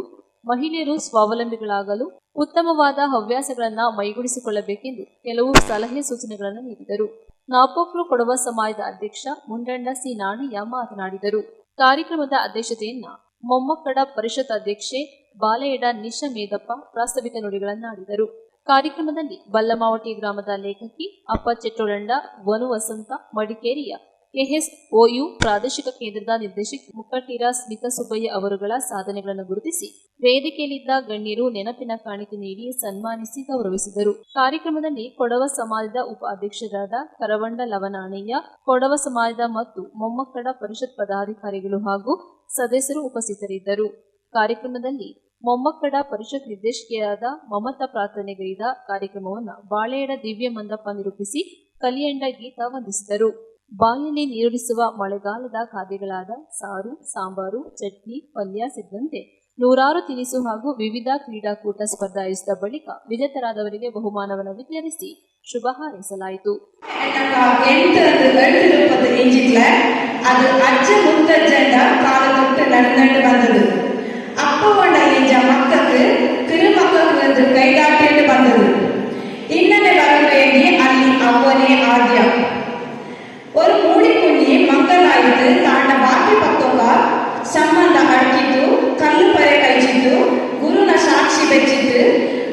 ಮಹಿಳೆಯರು ಸ್ವಾವಲಂಬಿಗಳಾಗಲು ಉತ್ತಮವಾದ ಹವ್ಯಾಸಗಳನ್ನು ಮೈಗೂಡಿಸಿಕೊಳ್ಳಬೇಕೆಂದು ಕೆಲವು ಸಲಹೆ ಸೂಚನೆಗಳನ್ನು ನೀಡಿದರು. ನಾಪೋಕ್ಲು ಕೊಡವ ಸಮಾಜದ ಅಧ್ಯಕ್ಷ ಮುಂಡಣ್ಣ ಸಿ ನಾಣಯ್ಯ ಮಾತನಾಡಿದರು. ಕಾರ್ಯಕ್ರಮದ ಅಧ್ಯಕ್ಷತೆಯನ್ನ ಮೊಮ್ಮಕ್ಕಡ ಪರಿಷತ್ ಅಧ್ಯಕ್ಷೆ ಬಾಲೆಯಡ ನಿಶಾ ಮೇದಪ್ಪ ಪ್ರಾಸ್ತಾವಿಕ ನುಡಿಗಳನ್ನಾಡಿದರು. ಕಾರ್ಯಕ್ರಮದಲ್ಲಿ ಬಲ್ಲಮಾವಟಿ ಗ್ರಾಮದ ಲೇಖಕಿ ಅಪ್ಪ ಚೆಟ್ಟೋಳಂಡ, ವನು ವಸಂತ, ಮಡಿಕೇರಿಯ ಕೆಎಸ್ಒಯು ಪ್ರಾದೇಶಿಕ ಕೇಂದ್ರದ ನಿರ್ದೇಶಕ ಮುಕ್ಕಟೀರ ಸ್ಮಿತಾ ಸುಬ್ಬಯ್ಯ ಅವರುಗಳ ಸಾಧನೆಗಳನ್ನು ಗುರುತಿಸಿ ವೇದಿಕೆಯಲ್ಲಿದ್ದ ಗಣ್ಯರು ನೆನಪಿನ ಕಾಣಿಕೆ ನೀಡಿ ಸನ್ಮಾನಿಸಿ ಗೌರವಿಸಿದರು. ಕಾರ್ಯಕ್ರಮದಲ್ಲಿ ಕೊಡವ ಸಮಾಜದ ಉಪ ಅಧ್ಯಕ್ಷರಾದ ಕರವಂಡ ಲವನಾಣಯ್ಯ, ಕೊಡವ ಸಮಾಜದ ಮತ್ತು ಮೊಮ್ಮಕ್ಕಳ ಪರಿಷತ್ ಪದಾಧಿಕಾರಿಗಳು ಹಾಗೂ ಸದಸ್ಯರು ಉಪಸ್ಥಿತರಿದ್ದರು. ಕಾರ್ಯಕ್ರಮದಲ್ಲಿ ಮೊಮ್ಮಕ್ಕಳ ಪರಿಷತ್ ನಿರ್ದೇಶಕಿಯಾದ ಮಮತಾ ಪ್ರಾರ್ಥನೆಗೈದ ಕಾರ್ಯಕ್ರಮವನ್ನು ಬಾಳೆಯಡ ದಿವ್ಯ ಮಂದಪ್ಪ ನಿರೂಪಿಸಿ ಕಲಿಯಂಡ ಗೀತ ವಂದಿಸಿದರು. ಬಾಯಲ್ಲಿ ನೀರುಳಿಸುವ ಮಳೆಗಾಲದ ಖಾದ್ಯಗಳಾದ ಸಾರು, ಸಾಂಬಾರು, ಚಟ್ನಿ, ಪಲ್ಯ ಸೇರಿದಂತೆ 100 ತಿನಿಸು ಹಾಗೂ ವಿವಿಧ ಕ್ರೀಡಾಕೂಟ ಸ್ಪರ್ಧೆ ಆಯೋಜಿಸಿದ ಬಳಿಕ ವಿಜೇತರಾದವರಿಗೆ ಬಹುಮಾನವನ್ನು ವಿತರಿಸಿ ಶುಭ ಹಾರೈಸಲಾಯಿತು. அது அச்ச முத்தஜண்ட காலத்தொட்டு நடந்துட்டு வந்தது. அப்போண்ட இஞ்ச மக்களுக்கு திருமக்களுக்கு வந்து கைதாட்டிட்டு வந்தது. இன்னமே வர வேண்டி ಅಲ್ಲಿ ಅವನೇ ಆದ್ಯ. ஒரு ಮೂಡಿಕೊಂಡಿ ಮಂಗಲಾಯಿತು ತಾಂಡ ಬಾಕಿ ಪತ್ತೊಂಗ ಸಂಬಂಧ ಅಡಕಿದ್ದು ಕಲ್ಲು ಪರೆ ಕೈಚಿದ್ದು ಗುರುನ ಸಾಕ್ಷಿ ಬೆಚ್ಚಿದ್ದು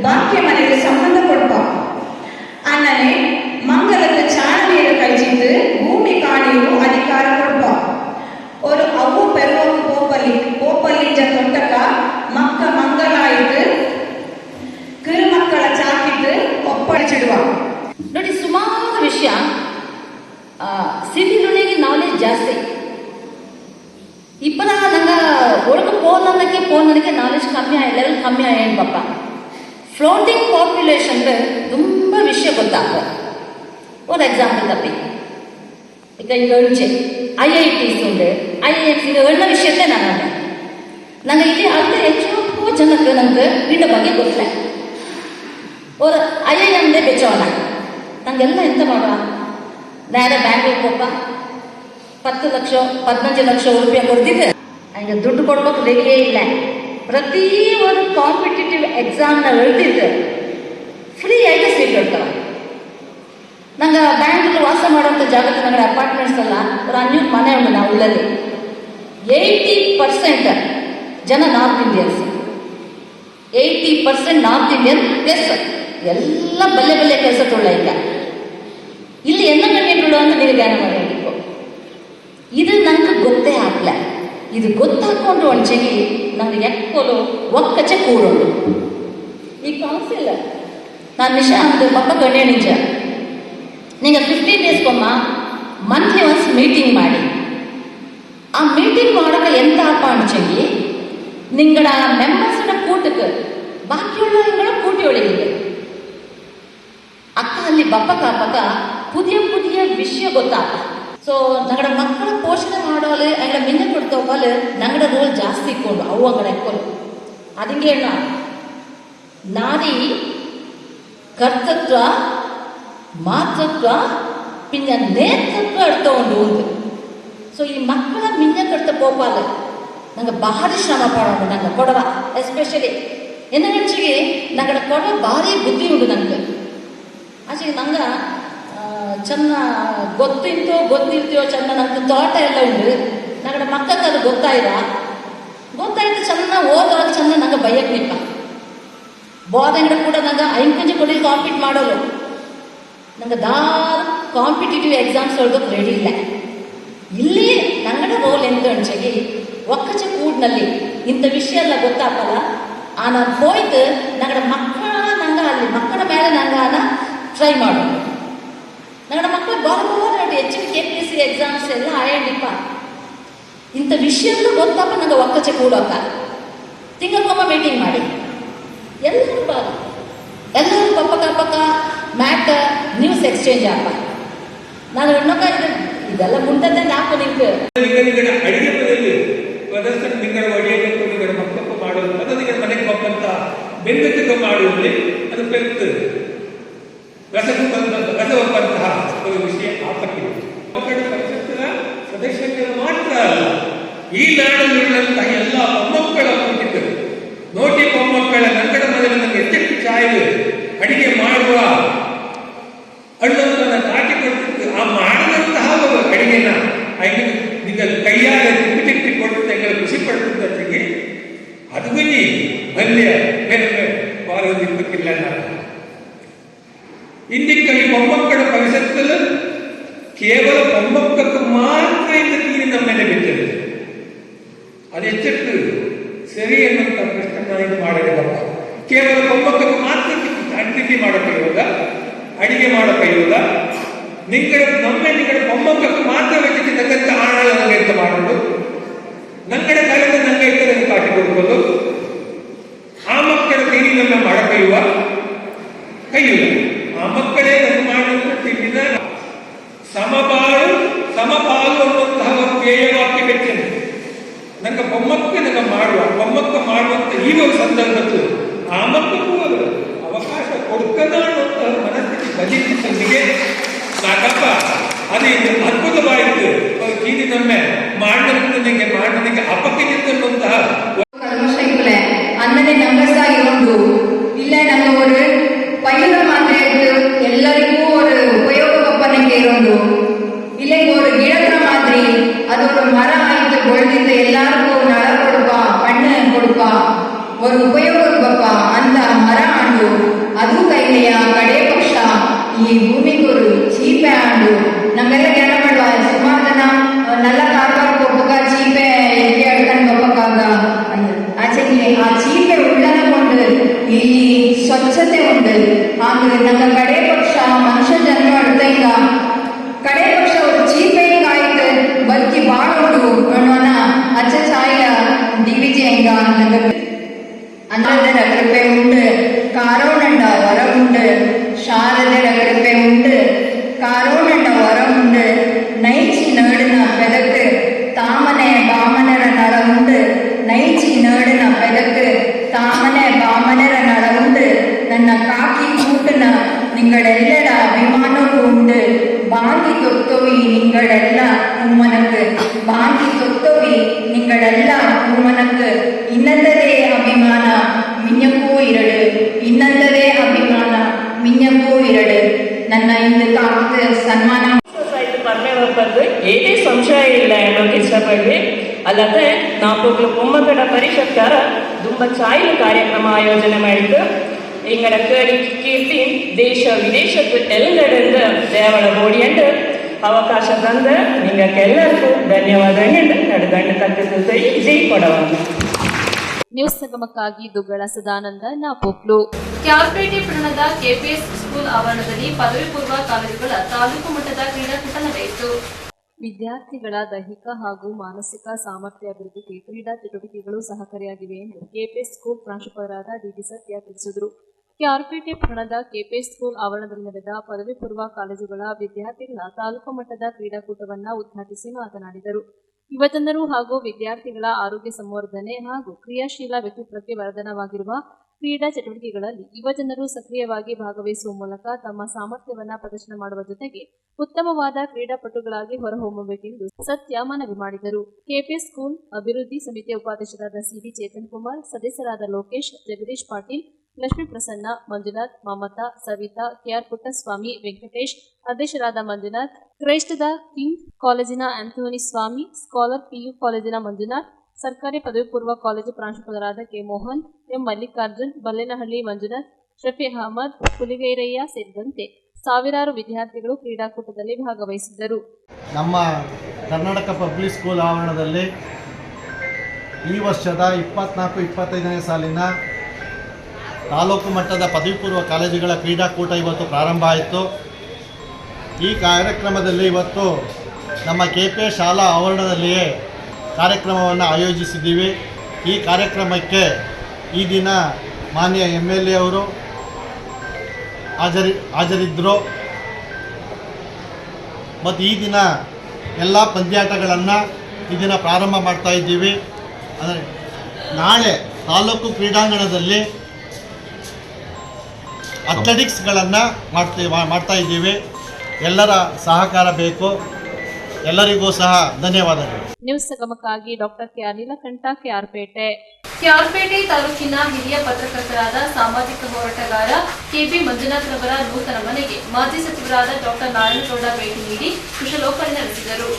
ಬಾಕ್ಯ ಮನೆಗೆ ಸಂಬಂಧ ಕೊಡ್ಪ ಅನ್ನನೆ ಮಂಗಲಕ್ಕೆ ಚಾಣನೀರು ಕೈಚಿದ್ದು ಭೂಮಿ ಕಾಣಿಯು ಅಧಿಕಾರ ಕೊಡ್ಪ ஒரு ಅವು ಪೆರುವು ಪೋಪಲ್ಲಿಂಜ ತೊಟ್ಟಕ ಮಕ್ಕ ಮಂಗಲಾಯಿತು ಕಿರುಮಕ್ಕಳ ಚಾಕಿದ್ದು ಒಪ್ಪಡಿಸಿಡುವ. ನೋಡಿ, ಸುಮಾರು ವಿಷಯ ಸಿಟಿಗಳಿಗೆ ನಾಲೆಜ್ ಜಾಸ್ತಿ. இப்போ தான் நாங்கள் ஒழுங்கு போனதுக்கு நாலேஜ் கம்மியாக லெவல் கம்மியாக ಏನು ಪಾಪ ಫ್ಲೋಟಿಂಗ್ ಪಾಪ್ಯುಲೇಷನ್ಗೆ ತುಂಬ ವಿಷಯ ಗೊತ್ತಾಗ. ಒಂದು ಎಕ್ಸಾಂಪಲ್ ತಪ್ಪಿ ಈಗ எழுச்சி IITs ഉണ്ട്, IIMs ಇದು ಎಲ್ಲ ವಿಷಯತೆ ನಾನು ನಂಗೆ ಇಲ್ಲಿ ಅರ್ಧ ಹೆಚ್ಚು ಜನಕ್ಕೆ ನಂಗೆ ಇದ್ರ ಬಗ್ಗೆ ಗೊತ್ತಿಲ್ಲ. ஒரு IIMದೇ ಬೆಚ್ಚೋಣ ನಂಗೆಲ್ಲ ಎಂತ ಮಾಡುವ, ನೇರ ಬ್ಯಾಂಕಿಗೆ ಹೋಗ 10 ಲಕ್ಷ 15 ಲಕ್ಷ ರೂಪಾಯಿ ಕೊಡ್ತಿದ್ದೆ. ಹಂಗೆ ದುಡ್ಡು ಕೊಡ್ಬೇಕು ರೆಡಿಯೇ ಇಲ್ಲ. ಪ್ರತಿ ಒಂದು ಕಾಂಪಿಟೇಟಿವ್ ಎಕ್ಸಾಮ್ನ எழுதிட்டு ಫ್ರೀ ಆಗಿ ಸೀಟ್ ಇರ್ತಾವೆ. ನಂಗೆ ನಂಗೆ ಬ್ಯಾಂಗ್ಳೂರು ವಾಸ ಮಾಡೋಂಥ ಜಾಗಕ್ಕೆ ನಂಗೆ ಅಪಾರ್ಟ್ಮೆಂಟ್ಸ್ ಅಲ್ಲ ಒಂದು 500 ಮನೆ ಉಂಟು ನಾವು ಉಳ್ಳಲ್ಲಿ. 80% ಜನ north Indians, 80% north Indian plus ಎಲ್ಲ ಬಲ್ಲೆ ಬಲ್ಲೆ ಕೆಲಸ ತೊಳ್ಳ ಇಲ್ಲ. ಇಲ್ಲಿ ಎನ್ನ ಗಣ್ಯಗಳು ಅಂತ ನೀವು ಧ್ಯಾನ ಮಾಡಬೇಕು. ಇದು ನಂಗೆ ಗೊತ್ತೇ ಆಗ್ಲ. ಇದು ಗೊತ್ತಾಕೊಂಡು ಒಂಚೆಗಿ ನಂಗೆ ಎಕ್ಕೋಲು ಒಕ್ಕಚೆ ಕೂಡೋದು. ಈ ಕೌನ್ಸಿಲ್ ನಾನು ನಿಶಾಂತ್ ಪಪ್ಪ ಗಣ್ಯ ನಿಜ ನೀವು 15 ಡೇಸ್ಗೊಮ್ಮ ಮಂತ್ಲಿ ಒನ್ಸ್ ಮೀಟಿಂಗ್ ಮಾಡಿ. ಆ ಮೀಟಿಂಗ್ ಮಾಡೋಕೆ ಎಂತ ಅಪ್ಪ ಅನ್ಚೆಗಿ ನಿಂಗಳ ಮೆಂಬರ್ಸ್ನ ಕೂಟಕ್ಕೆ ಬಾಕಿಯುಳ್ಳ ನಿಂಗಳ ಕೂಟಿ ಒಳಗಿದೆ ಅಕ್ಕ ಅಲ್ಲಿ ಬಪ್ಪ ಕಾಪಕ ಪುದಿಯ ಪುದಿಯ ವಿಷಯ ಗೊತ್ತಾಗ. ಸೊ ನಂಗಡ ಮಕ್ಕಳ ಪೋಷಣೆ ಮಾಡೋಲೆ ಅಂಗಡ ಮಿನ್ನ ಕೊಡ್ತೋಗಲು ನಂಗಡ ರೋಲ್ ಜಾಸ್ತಿ ಇಕ್ಕೊಂಡು ಅವು ಅಂಗಡ ಎಕ್ಕೋಲು ಅದಂಗೆ ಹೇಳ ನಾರಿ ಕರ್ತೃತ್ವ ಮಾತೃತ್ವ ಪಿನ್ನ ನೇತೃತ್ವ ಎಡ್ತೊಂಡು ಒಂದು. ಸೊ ಈ ಮಕ್ಕಳ ಮಿನ್ನ ಕಟ್ಟ ಪೋಪಾಲ ನಂಗೆ ಭಾರಿ ಶ್ರಮ ಪಡೋದು ನಂಗೆ ಕೊಡವ ಎಸ್ಪೆಷಲಿ ಎನ್ನಗಂಚಿಗೆ ನಂಗಡ ಕೊಡವ ಭಾರಿ ಬುದ್ಧಿ ಉಂಟು ನನಗೆ. ಆಚೆಗೆ ನಂಗೆ ಚೆನ್ನ ಗೊತ್ತಿರ್ತೀಯೋ ಚೆನ್ನ ನಂಗೆ ತೋಟ ಎಲ್ಲ ಉಂಟು. ನಂಗಡ ಮಕ್ಕಕ್ಕೆ ಅದು ಗೊತ್ತಾಯ್ತು ಚೆನ್ನ ಓದೋದು ಚೆನ್ನ ನಂಗೆ ಬೈಯಕ್ಕೆ ನಿಪ್ಪ ಬೋದಂಗಡ ಕೂಡ ನಂಗೆ 5 ಕೆಜಿ ಕೊಡಿ ಕಾಂಪೀಟ್ ಮಾಡೋದು. ನಂಗೆ ಕಾಂಪಿಟೇಟಿವ್ ಎಕ್ಸಾಮ್ಸ್ ಹೊರದಕ್ಕೆ ರೆಡಿ ಇಲ್ಲ. ಇಲ್ಲಿ ನಂಗಡ ರೋಲ್ ಎಂತ ಅನ್ಸಗಿ ಒಕ್ಕಚೆ ಕೂಡ್ನಲ್ಲಿ ಇಂಥ ವಿಷಯ ಎಲ್ಲ ಗೊತ್ತಾಗಲ್ಲ. ನಾನು ಹೋಯ್ತು ನಂಗಡ ಮಕ್ಕಳ ನಂಗೆ ಅಲ್ಲಿ ಮಕ್ಕಳ ಮೇಲೆ ನಂಗೆ ಟ್ರೈ ಮಾಡೋದು. ನಂಗಡ ಮಕ್ಕಳು ಬಹುದು HKPC ಎಕ್ಸಾಮ್ಸ್ ಎಲ್ಲ ಆಯಡಿಪ್ಪ ಇಂಥ ವಿಷಯಗಳು ಗೊತ್ತಪ್ಪ ನಂಗೆ ಒಕ್ಕಚೆ ಕೂಡೋಕ ತಿಂಗಳಕ್ಕೊಮ್ಮ ಮೀಟಿಂಗ್ ಮಾಡಿ ಎಲ್ಲರೂ ಪಕ್ಕ ಮ್ಯಾಟ್ ನ್ಯೂಸ್ ಎಕ್ಸ್ಚೇಂಜ್ ಅಪ್ಪ. ನಾನು ಇನ್ನೊಕ್ಕ ಇದೆಲ್ಲ ಮುಂದದ್ದೇ ನಾಲ್ಕು ನಿಂಗೆ ಅಡಿಗೆ ಬದಲು ಪ್ರದರ್ಶನ ನಿಂಗಳ ಒಡೆಯಬೇಕು ನಿಂಗಳ ಮಕ್ಕಪ್ಪ ಮಾಡೋದು ಅದು ನಿಂಗಳ ಮನೆಗೆ ಬಪ್ಪಂತ ಬೆಂಗಟ್ಟಿಗೆ ಮಾಡುವುದೇ ಅದು ಬೆಂತು ರಸವಪ್ಪಂತಹ ಒಂದು ವಿಷಯ ಆಪತ್ತಿದೆ. ಮಕ್ಕಳ ಪರಿಷತ್ತಿನ ಸದಸ್ಯರು ಮಾತ್ರ ಅಲ್ಲ, ಈ ನಾಡಲ್ಲಿರುವಂತಹ ಎಲ್ಲ ಮೊಮ್ಮಕ್ಕಳ ಕೂಟಿದ್ದರು ನೋಟಿ ಮೊಮ್ಮಕ್ಕಳ ನಂಗಡ ಮನೆಯಲ್ಲಿ ನನಗೆ ಎಷ್ಟೆಷ್ಟು ಚಾಯ್ದು ಅಡಿಗೆ ಮಾಡುವ ಅನ್ನೋದನ್ನ ದಾಟಿ ಕೊಡ್ತಿದ್ದು. ಆ ಮಾಡಿದಂತಹ ಅಡಿಗೆನ ನಿಂಗೆ ಕೈಯಾಗ ತಿಪ್ಪಿ ಕೊಡುತ್ತೆ ಖುಷಿ ಪಡ್ತಿದ್ದಕ್ಕೆ ಅದು ಬನ್ನಿ ಅಲ್ಲೇ ಬೇರೆ ಪಾಲ್ಗೊಳ್ಳಿಕ್ಕಿಲ್ಲ. ಇಂದಿನ ಈ ಮೊಮ್ಮಕ್ಕಳ ಭವಿಷ್ಯತ್ತಲ್ಲಿ ಕೇವಲ ಮೊಮ್ಮಕ್ಕಕ್ಕೆ ಮಾತ್ರ ಇಂದ ತೀರಿ ನಮ್ಮ ಮೇಲೆ ಬಿದ್ದಿದೆ. ಅದು ಎಚ್ಚೆಟ್ಟು ಸರಿ ಅನ್ನುವಂಥ ಪ್ರಶ್ನೆ ನಾನು ಮಾಡಲಿಲ್ಲ. ಕೇವಲ ಮೊಮ್ಮಕ್ಕಕ್ಕೆ ಮಾತ್ರ ಅಡಿಗೆ ಮಾಡೋಕ್ಕಿರೋದ ಅಡಿಗೆ ಮಾಡೋಕ್ಕಿರೋದ ನಿಂಗಳ ಮೊಮ್ಮಕ್ಕಕ್ಕೆ ಮಾತ್ರ ವ್ಯಕ್ತಿ ನಂಗಂತ ಆಣಳ ನಂಗೆ ಅಂತ ಮಾಡೋದು ನಂಗಡ ಕಾಲದ ನಂಗೆ ಇತರ ಕಾಟಿ ಕೊಡ್ಬೋದು. ಆ ಮಕ್ಕಳ ತೀರಿ ನಮ್ಮ ಮಾಡಕೈಯುವ ಕೈಯಿಲ್ಲ. ಆ ಮಕ್ಕಳೇ ನನ್ನ ಮಾಡುವಂಥ ತಿಂಡಿನ ಸಮಪಾಲು ಅನ್ನುವಂತಹ ಒಂದು ಧ್ಯೇಯ ವಾಕ್ಯ ಬೆಚ್ಚನೆ ನಂಗೆ ಮೊಮ್ಮಕ್ಕ ಮೊಮ್ಮಕ್ಕ ಮಾಡುವಂತ ಈ ಒಂದು ಸಂದರ್ಭದ್ದು ಆ ಮಕ್ಕಳಿಗೂ ಅವಕಾಶ ಕೊಡ್ಕದ ಅನ್ನುವಂತಹ ಮನಸ್ಥಿತಿ ಬಂದಿದ್ದೊಂದಿಗೆ ಸಾಕಪ್ಪ ಅದು ಅದ್ಭುತವಾಯಿತು. ತೀರಿ ನಮ್ಮೆ ಮಾಡಲಿಕ್ಕೆ ಅಪಕ್ಕಿದ್ದಂತಹ அண்ணனை நம்பர்ஸாக இல்லை நம்ம ஒரு பயிர மாதிரி எல்லாருக்கும் ஒரு உபயோக ஒப்பனைக்கு இல்லை ஒரு ಗಿಡದ மாதிரி அது ஒரு மரம் ஆயிட்டு பொழுது எல்லாருக்கும் நல கொடுப்பா கண்ணு கொடுப்பா ஒரு ಉಪಯೋಗ ಬಪ್ಪ ಅಂತ ಮರ ಆಂಡು ಅದು ಕೈಲೆಯ ಕಡೆ ಪಕ್ಷ ಈ ಭೂಮಿಗೆ ஒரு ಚೀಪೆ ಆಂಡು ನಮ್ಮೆಲ್ಲ ಜ್ಞಾನ ಮಾಡುವ ಸುಮಾರು ಜನ ನಲ್ಲ ಕಾರ್ಬಾರ್ಗೆ ಒಬ್ಬಗ ಚೀಪೆ ಎಲ್ಲಿ ಅಡ್ಕೊಂಡು ಬಪ್ಪಕ್ಕಾಗ ಆಚೆಗೆ ಆ ಚೀಪೆ ಉಳ್ಳನ ಕೊಂಡು ಇಲ್ಲಿ ಸ್ವಚ್ಛತೆ ಉಂಟು ಹಾಗೆ ನಮ್ಮ ಕಡೆ ಪಕ್ಷ ಮನುಷ್ಯ ಜನ್ಮ ಅಡ್ದಂಗ ಕಡೆ ಪಕ್ಷ ஒரு ಚೀಪೆಂಗ ಆಯ್ತು ಬದುಕಿ ಬಾಳುಂಡು ಅನ್ನೋನ ಅಚ್ಚ ಚಾಯಿಲ ದಿವಿಜಯಂಗ അന്നത്തെ കൃപയുണ്ട് കാരോണുണ്ട വരമുണ്ട് ശാരദയുടെ കൃപയുണ്ട് കാരോണുണ്ട വരമുണ്ട് നയിച്ചി നേടുന്ന പെതക്ക് താമനെ ബാമനര നളമുണ്ട് നയിച്ചി നേടുന്ന പെതക്ക് താമനെ ബാമനര നളമുണ്ട് ನನ್ನ ಕಾಕಿ ಕೂಟನ ನಿಂಗಳೆಲ್ಲರ ಅಭಿಮಾನವೂ ಉಂಟು ಬಾಂಗಿ ತೊತ್ತೋವಿ ನಿಂಗಳೆಲ್ಲ ಉಮ್ಮನಕ್ಕೆ ಬಾಂಗಿ ತೊತ್ತೋವಿ ನಿಂಗಳೆಲ್ಲ ಉಮ್ಮನಕ್ಕೆ ಇನ್ನಂದದೇ ಅಭಿಮಾನ ಮಿಂಜಕ್ಕೂ ಇರಡು ಇನ್ನಂದದೇ ಅಭಿಮಾನ ಮಿಂಜಕ್ಕೂ ಇರಡು ನನ್ನ ಇಂದು ಕಾಕ್ತು ಅಲ್ಲದೆ ನಾಪೋಕ್ಲು ಪೊಮ್ಮಕಡ ಪರಿಷತ್ಕಾರ ದುಂಬ ಚಾಯ್ಲು ಕಾರ್ಯಕ್ರಮ ಆಯೋಜನೆ ಮಾಡಿದ್ದು ಇಂಗಡ ಕೀರ್ತಿ ದೇಶ ವಿದೇಶಕ್ಕೆ ಎಲ್ಲೆಡೆಂದು ದೇವಳ ಬೋಡಿಯಂಡು ಅವಕಾಶ ತಂದ ನಿಂಗಕ್ಕೆಲ್ಲರಿಗೂ ಧನ್ಯವಾದಗಳು ನಡೆದಂಡು ಕಟ್ಟಿದ್ದು ಜೈ ಕೊಡವ. ನ್ಯೂಸ್ ಸಂಗಮಕ್ಕಾಗಿ ದುಗ್ಗಳ ಸದಾನಂದ ನಾಪೋಕ್ಲು. ಕ್ಯಾರ್ಪೇಟೆ ಪಟ್ಟಣದ ಕೆಪಿಎಸ್ ಸ್ಕೂಲ್ ಆವರಣದಲ್ಲಿ ಪದವಿ ಪೂರ್ವ ಕಾಲೇಜುಗಳ ತಾಲೂಕು ಮಟ್ಟದ ಕ್ರೀಡಾಕೂಟ ನಡೆಯಿತು. ವಿದ್ಯಾರ್ಥಿಗಳ ದೈಹಿಕ ಹಾಗೂ ಮಾನಸಿಕ ಸಾಮರ್ಥ್ಯ ಅಭಿವೃದ್ಧಿಗೆ ಕ್ರೀಡಾ ಚಟುವಟಿಕೆಗಳು ಸಹಕಾರಿಯಾಗಿವೆ ಎಂದು ಕೆಪಿಎಸ್ ಸ್ಕೂಲ್ ಪ್ರಾಂಶುಪಾಲರಾದ ಡಿಟಿ ಸತ್ಯ ತಿಳಿಸಿದರು. ಕ್ಯಾರ್ಪೇಟೆ ಪಟ್ಟಣದ ಕೆಪಿಎಸ್ ಸ್ಕೂಲ್ ಆವರಣದಲ್ಲಿ ನಡೆದ ಪದವಿ ಪೂರ್ವ ಕಾಲೇಜುಗಳ ವಿದ್ಯಾರ್ಥಿಗಳ ತಾಲೂಕು ಮಟ್ಟದ ಕ್ರೀಡಾಕೂಟವನ್ನು ಉದ್ಘಾಟಿಸಿ ಮಾತನಾಡಿದರು. ಯುವಜನರು ಹಾಗೂ ವಿದ್ಯಾರ್ಥಿಗಳ ಆರೋಗ್ಯ ಸಂವರ್ಧನೆ ಹಾಗೂ ಕ್ರಿಯಾಶೀಲ ವ್ಯಕ್ತಿತ್ವಕ್ಕೆ ವರ್ಧನವಾಗಿರುವ ಕ್ರೀಡಾ ಚಟುವಟಿಕೆಗಳಲ್ಲಿ ಯುವಜನರು ಸಕ್ರಿಯವಾಗಿ ಭಾಗವಹಿಸುವ ಮೂಲಕ ತಮ್ಮ ಸಾಮರ್ಥ್ಯವನ್ನು ಪ್ರದರ್ಶನ ಮಾಡುವ ಜೊತೆಗೆ ಉತ್ತಮವಾದ ಕ್ರೀಡಾಪಟುಗಳಾಗಿ ಹೊರಹೊಮ್ಮಬೇಕೆಂದು ಸತ್ಯ ಮನವಿ ಮಾಡಿದರು. ಕೆಪಿಎಸ್ ಸ್ಕೂಲ್ ಅಭಿವೃದ್ಧಿ ಸಮಿತಿಯ ಉಪಾಧ್ಯಕ್ಷರಾದ ಸಿಬಿ ಚೇತನ್ ಕುಮಾರ್, ಸದಸ್ಯರಾದ ಲೋಕೇಶ್, ಜಗದೀಶ್ ಪಾಟೀಲ್, ಲಕ್ಷ್ಮೀ ಪ್ರಸನ್ನ, ಮಂಜುನಾಥ್, ಮಮತಾ, ಸವಿತಾ, ಕೆಆರ್ ಪುಟ್ಟಸ್ವಾಮಿ, ವೆಂಕಟೇಶ್, ಅಧ್ಯಕ್ಷರಾದ ಮಂಜುನಾಥ್, ಕ್ರೈಸ್ತದ ಕಿಂಗ್ ಕಾಲೇಜಿನ ಆಂಥೋನಿ ಸ್ವಾಮಿ, ಸ್ಕಾಲರ್ ಪಿಯು ಕಾಲೇಜಿನ ಮಂಜುನಾಥ್, ಸರ್ಕಾರಿ ಪದವಿ ಪೂರ್ವ ಕಾಲೇಜು ಪ್ರಾಂಶುಪಾಲರಾದ ಕೆ ಮೋಹನ್, ಎಂ ಮಲ್ಲಿಕಾರ್ಜುನ್, ಬಲ್ಲೇನಹಳ್ಳಿ ಮಂಜುನಾಥ್, ಶಫಿ ಅಹಮದ್, ಪುಲಿಗೈರಯ್ಯ ಸೇರಿದಂತೆ ಸಾವಿರಾರು ವಿದ್ಯಾರ್ಥಿಗಳು ಕ್ರೀಡಾಕೂಟದಲ್ಲಿ ಭಾಗವಹಿಸಿದ್ದರು. ನಮ್ಮ ಕರ್ನಾಟಕ ಪಬ್ಲಿಕ್ ಸ್ಕೂಲ್ ಆವರಣದಲ್ಲಿ ಈ ವರ್ಷದ 24-25ನೇ ಸಾಲಿನ ತಾಲೂಕು ಮಟ್ಟದ ಪದವಿ ಪೂರ್ವ ಕಾಲೇಜುಗಳ ಕ್ರೀಡಾಕೂಟ ಇವತ್ತು ಪ್ರಾರಂಭ ಆಯಿತು. ಈ ಕಾರ್ಯಕ್ರಮದಲ್ಲಿ ಇವತ್ತು ನಮ್ಮ ಕೆಪಿಎಸ್ ಶಾಲಾ ಆವರಣದಲ್ಲಿಯೇ ಕಾರ್ಯಕ್ರಮವನ್ನು ಆಯೋಜಿಸಿದ್ದೀವಿ. ಈ ಕಾರ್ಯಕ್ರಮಕ್ಕೆ ಈ ದಿನ ಮಾನ್ಯ MLA ಅವರು ಹಾಜರಿದ್ದರು ಮತ್ತು ಈ ದಿನ ಎಲ್ಲ ಪಂದ್ಯಾಟಗಳನ್ನು ಈ ದಿನ ಪ್ರಾರಂಭ ಮಾಡ್ತಾ ಇದ್ದೀವಿ. ಅಂದರೆ ನಾಳೆ ತಾಲೂಕು ಕ್ರೀಡಾಂಗಣದಲ್ಲಿ ಅಥ್ಲೆಟಿಕ್ಸ್ಗಳನ್ನು ಮಾಡ್ತಾ ಇದ್ದೀವಿ. ಎಲ್ಲರ ಸಹಕಾರ ಬೇಕು. ಎಲ್ಲರಿಗೂ ಸಹ ಧನ್ಯವಾದಗಳು. ನ್ಯೂಸ್ ಸಂಗಮಕ್ಕಾಗಿ ಡಾಕ್ಟರ್ ಕೆ ನೀಲಕಂಠ, ಕ್ಯಾರ್ಪೇಟೆ ತಾಲೂಕಿನ ಹಿರಿಯ ಪತ್ರಕರ್ತರಾದ ಸಾಮಾಜಿಕ ಹೋರಾಟಗಾರ ಕೆಬಿ ಮಂಜುನಾಥ್ ರವರ ನೂತನ ಮನೆಗೆ ಮಾಜಿ ಸಚಿವರಾದ ಡಾಕ್ಟರ್ ನಾರಾಯಣಗೌಡ ಭೇಟಿ ನೀಡಿ ಕುಶಲೋಪರಿ ನಡೆಸಿದರು.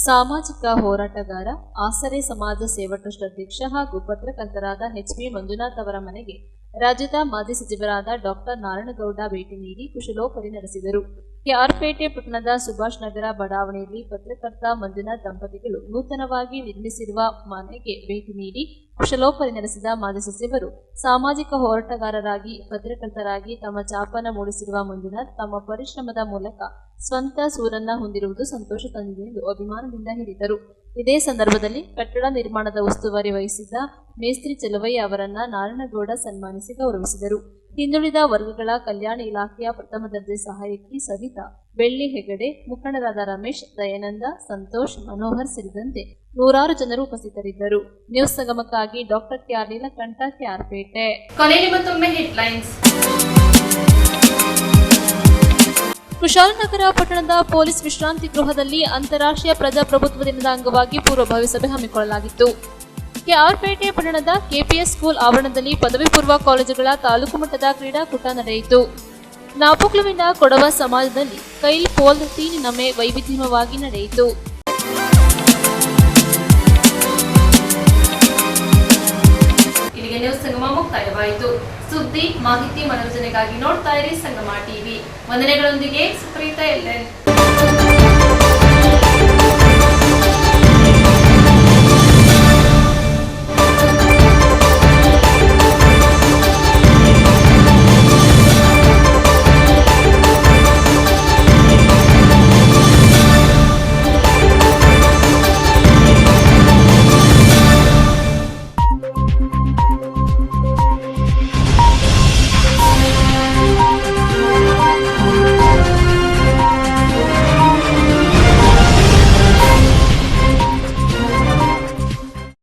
ಸಾಮಾಜಿಕ ಹೋರಾಟಗಾರ, ಆಸರೆ ಸಮಾಜ ಸೇವಾ ಟ್ರಸ್ಟ್ ಅಧ್ಯಕ್ಷ ಹಾಗೂ ಪತ್ರಕರ್ತರಾದ HB ಮಂಜುನಾಥ್ ಅವರ ಮನೆಗೆ ರಾಜ್ಯದ ಮಾಜಿ ಸಚಿವರಾದ ಡಾಕ್ಟರ್ ನಾರಾಯಣಗೌಡ ಭೇಟಿ ನೀಡಿ ಕುಶಲೋಪರಿ ನಡೆಸಿದರು. ಕ್ಯಾರ್ಪೇಟೆ ಪಟ್ಟಣದ ಸುಭಾಷ್ ನಗರ ಬಡಾವಣೆಯಲ್ಲಿ ಪತ್ರಕರ್ತ ಮಂಜುನಾಥ್ ದಂಪತಿಗಳು ನೂತನವಾಗಿ ನಿರ್ಮಿಸಿರುವ ಮನೆಗೆ ಭೇಟಿ ನೀಡಿ ಕುಶಲೋಪರಿ ನಡೆಸಿದ ಮಾಜಿ ಸಚಿವರು, ಸಾಮಾಜಿಕ ಹೋರಾಟಗಾರರಾಗಿ ಪತ್ರಕರ್ತರಾಗಿ ತಮ್ಮ ಛಾಪನ್ನು ಮೂಡಿಸಿರುವ ಮಂಜುನಾಥ್ ತಮ್ಮ ಪರಿಶ್ರಮದ ಮೂಲಕ ಸ್ವಂತ ಸೂರನ್ನ ಹೊಂದಿರುವುದು ಸಂತೋಷ ತಂದಿದೆ ಎಂದು ಅಭಿಮಾನದಿಂದ ಹೇಳಿದರು. ಇದೇ ಸಂದರ್ಭದಲ್ಲಿ ಕಟ್ಟಡ ನಿರ್ಮಾಣದ ಉಸ್ತುವಾರಿ ವಹಿಸಿದ್ದ ಮೇಸ್ತ್ರಿ ಚೆಲುವಯ್ಯ ಅವರನ್ನ ನಾರಾಯಣಗೌಡ ಸನ್ಮಾನಿಸಿ ಗೌರವಿಸಿದರು. ಹಿಂದುಳಿದ ವರ್ಗಗಳ ಕಲ್ಯಾಣ ಇಲಾಖೆಯ ಪ್ರಥಮ ದರ್ಜೆ ಸಹಾಯಕಿ ಸವಿತಾ, ಬೆಳ್ಳಿ ಹೆಗಡೆ, ಮುಖಂಡರಾದ ರಮೇಶ್, ದಯಾನಂದ, ಸಂತೋಷ್, ಮನೋಹರ್ ಸೇರಿದಂತೆ ನೂರಾರು ಜನರು ಉಪಸ್ಥಿತರಿದ್ದರು. ನ್ಯೂಸ್ ಸಂಗಮಕ್ಕಾಗಿ ಡಾಕ್ಟರ್ ಕೆ ನೀಲಕಂಠ, ಕ್ಯಾರ್ಪೇಟೆ. ಕೊನೆಯಲ್ಲಿ ಮತ್ತೊಮ್ಮೆ ಹೆಡ್ಲೈನ್ಸ್. ಕುಶಾಲನಗರ ಪಟ್ಟಣದ ಪೊಲೀಸ್ ವಿಶ್ರಾಂತಿ ಗೃಹದಲ್ಲಿ ಅಂತಾರಾಷ್ಟ್ರೀಯ ಪ್ರಜಾಪ್ರಭುತ್ವ ದಿನದ ಅಂಗವಾಗಿ ಪೂರ್ವಭಾವಿ ಸಭೆ ಹಮ್ಮಿಕೊಳ್ಳಲಾಗಿತ್ತು. ಕೆಆರ್ಪೇಟೆ ಪಟ್ಟಣದ ಕೆಪಿಎಸ್ ಸ್ಕೂಲ್ ಆವರಣದಲ್ಲಿ ಪದವಿ ಪೂರ್ವ ಕಾಲೇಜುಗಳ ತಾಲೂಕು ಮಟ್ಟದ ಕ್ರೀಡಾಕೂಟ ನಡೆಯಿತು. ನಾಪೋಕ್ಲುವಿನ ಕೊಡವ ಸಮಾಜದಲ್ಲಿ ಕೈಲ್ ಪೋಲ್ ತೀನ್ ನಮೆ ವೈವಿಧ್ಯಮಯವಾಗಿ ನಡೆಯಿತು. ಇಲ್ಲಿಗೆ ನ್ಯೂಸ್ ಸಂಗಮ ಮುಕ್ತಾಯವಾಯಿತು. ಸುದ್ದಿ, ಮಾಹಿತಿ, ಮನೋರಂಜನೆಗಾಗಿ ನೋಡ್ತಾ ಇರಿ ಸಂಗಮ ಟಿವಿ. ವಂದನೆಗಳೊಂದಿಗೆ ಸುಪ್ರೀತಾ LN.